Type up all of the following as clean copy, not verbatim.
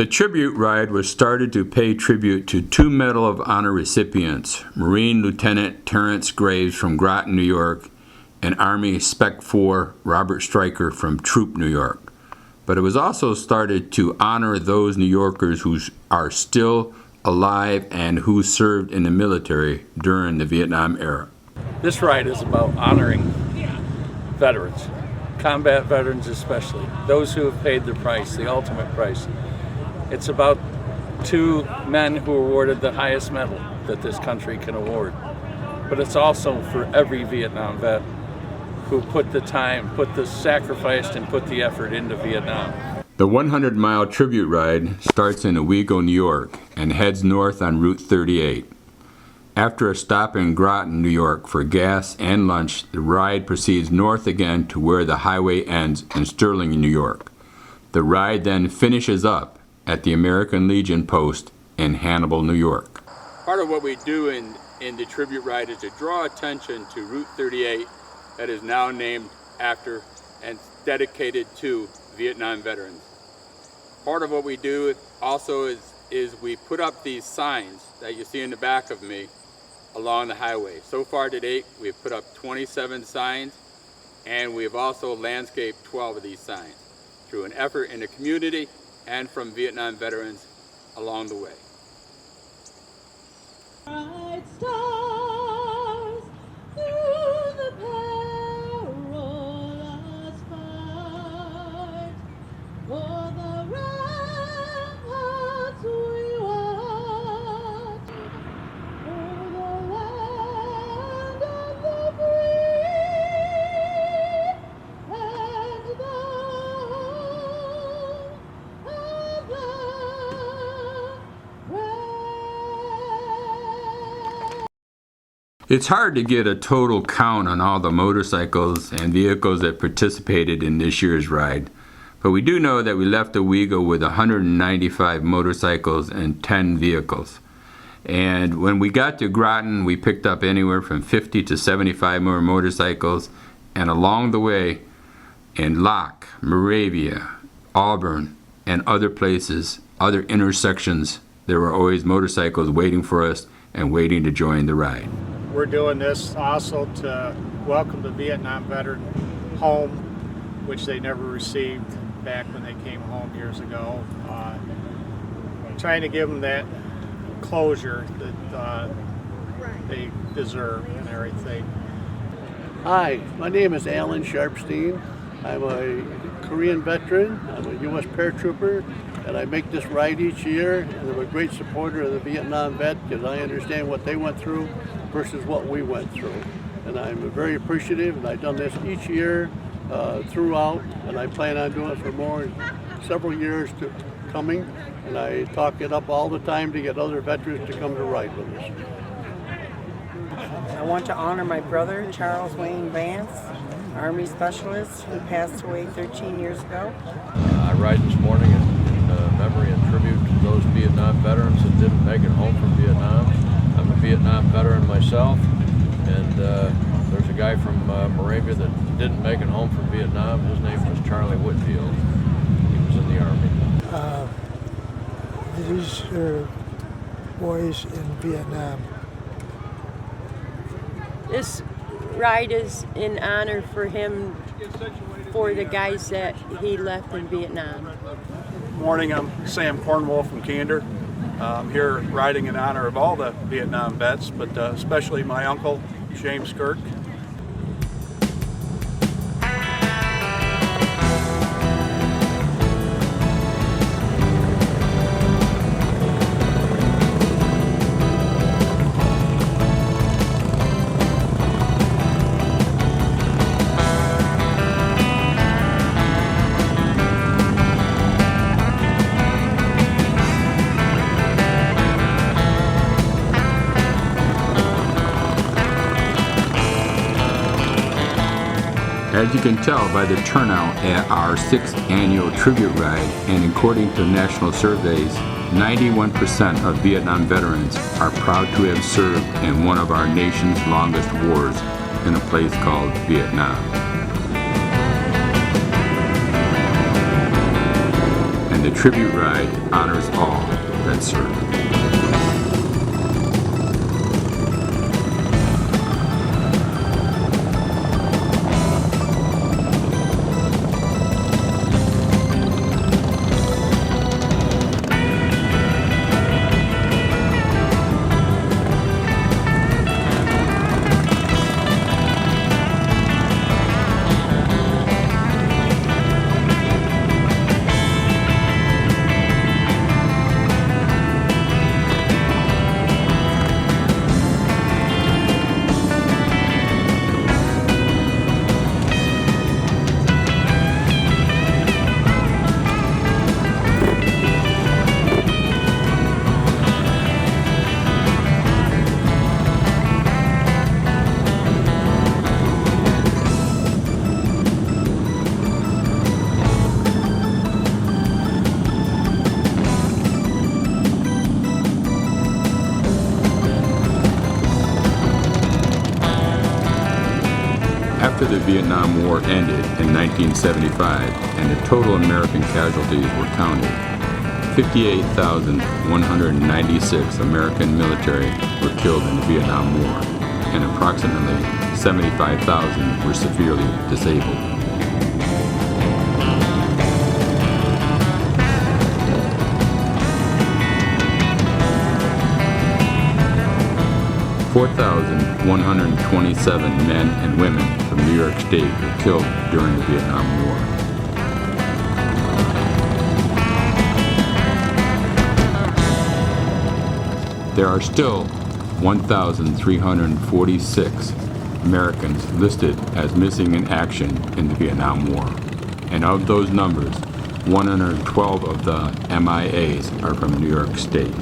The tribute ride was started to pay tribute to two Medal of Honor recipients, Marine Lieutenant Terrence Graves from Groton, New York, and Army Spec 4 Robert Stryker from Troop, New York. But it was also started to honor those New Yorkers who are still alive and who served in the military during the Vietnam era. This ride is about honoring veterans, combat veterans especially, those who have paid the price, the ultimate price. It's about two men who were awarded the highest medal that this country can award. But it's also for every Vietnam vet who put the time, put the sacrifice, and put the effort into Vietnam. The 100-mile tribute ride starts in Owego, New York, and heads north on Route 38. After a stop in Groton, New York for gas and lunch, the ride proceeds north again to where the highway ends in Sterling, New York. The ride then finishes up at the American Legion post in Hannibal, New York. Part of what we do in the tribute ride is to draw attention to Route 38 that is now named after and dedicated to Vietnam veterans. Part of what we do also is we put up these signs that you see in the back of me along the highway. So far to date, we've put up 27 signs, and we've also landscaped 12 of these signs through an effort in the community and from Vietnam veterans along the way. Bright stars through the perilous fight, for the ramparts we watch, for the land of the free, and the home of the It's hard to get a total count on all the motorcycles and vehicles that participated in this year's ride, but we do know that we left Owego with 195 motorcycles and 10 vehicles. And when we got to Groton, we picked up anywhere from 50 to 75 more motorcycles, and along the way in Locke, Moravia, Auburn, and other places, other intersections, there were always motorcycles waiting for us and waiting to join the ride. We're doing this also to welcome the Vietnam veteran home, which they never received back when they came home years ago. Trying to give them that closure that they deserve and everything. Hi, my name is Alan Sharpstein. I'm a Korean veteran. I'm a U.S. paratrooper, and I make this ride each year, and I'm a great supporter of the Vietnam vet because I understand what they went through versus what we went through. And I'm very appreciative, and I've done this each year throughout, and I plan on doing it for several years coming, and I talk it up all the time to get other veterans to come to ride with us. I want to honor my brother, Charles Wayne Vance, Army Specialist, who passed away 13 years ago. I ride this morning in memory and tribute to those Vietnam veterans that didn't make it home from Vietnam. I'm a Vietnam veteran myself, and there's a guy from Moravia that didn't make it home from Vietnam. His name was Charlie Whitfield. He was in the Army. These are boys in Vietnam. This ride is in honor for him, for the guys that he left in Vietnam. Morning, I'm Sam Cornwall from Candor. I'm here riding in honor of all the Vietnam vets, but especially my uncle, James Kirk. As you can tell by the turnout at our 6th annual tribute ride, and according to national surveys, 91% of Vietnam veterans are proud to have served in one of our nation's longest wars in a place called Vietnam. And and the tribute ride honors all that served. After the Vietnam War ended in 1975 and the total American casualties were counted, 58,196 American military were killed in the Vietnam War, and approximately 75,000 were severely disabled. (4,127) men and women from New York State were killed during the Vietnam War. There are still 1,346 Americans listed as missing in action in the Vietnam War, and of those numbers, 112 of the MIAs are from New York State.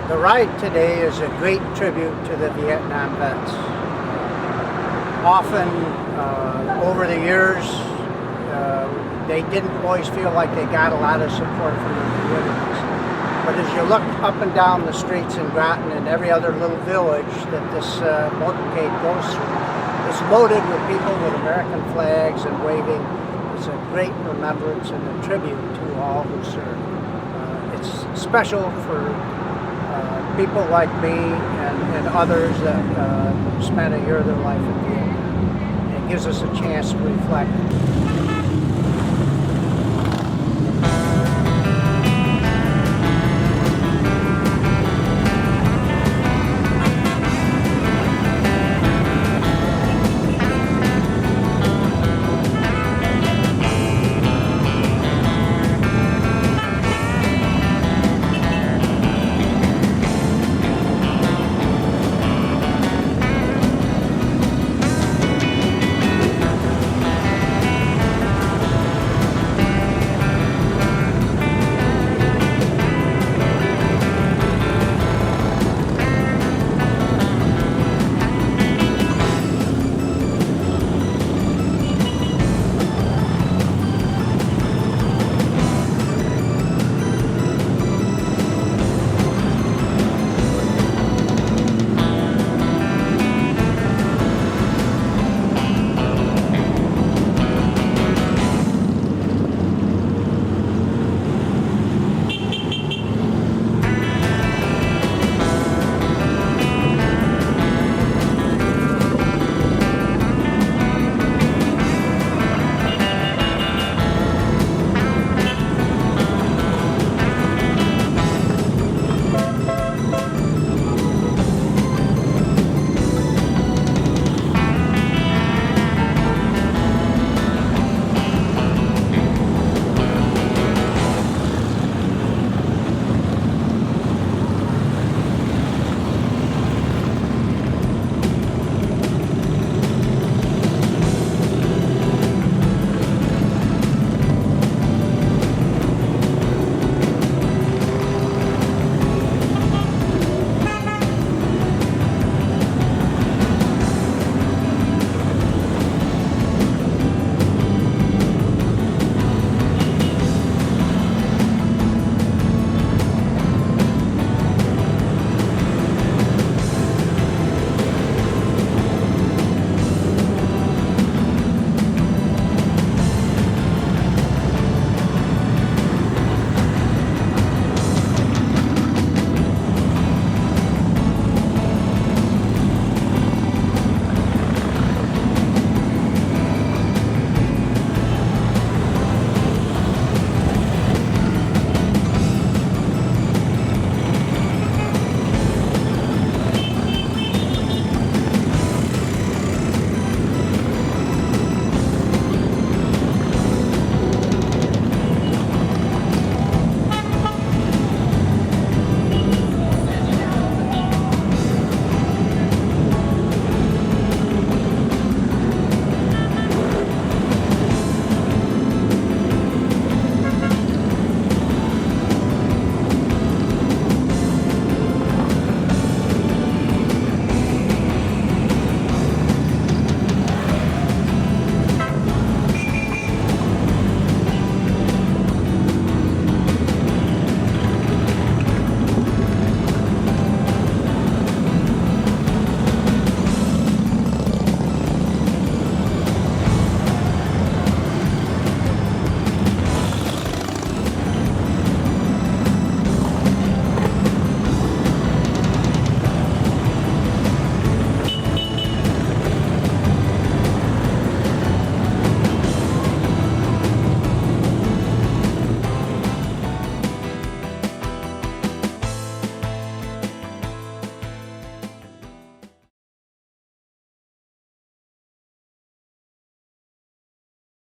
The ride today is a great tribute to the Vietnam vets. Often, over the years, they didn't always feel like they got a lot of support from the communities. But as you look up and down the streets in Groton and every other little village that this motorcade goes through, it's loaded with people with American flags and waving. It's a great remembrance and a tribute to all who served. It's special for people like me and others that spent a year of their life in Vietnam. It gives us a chance to reflect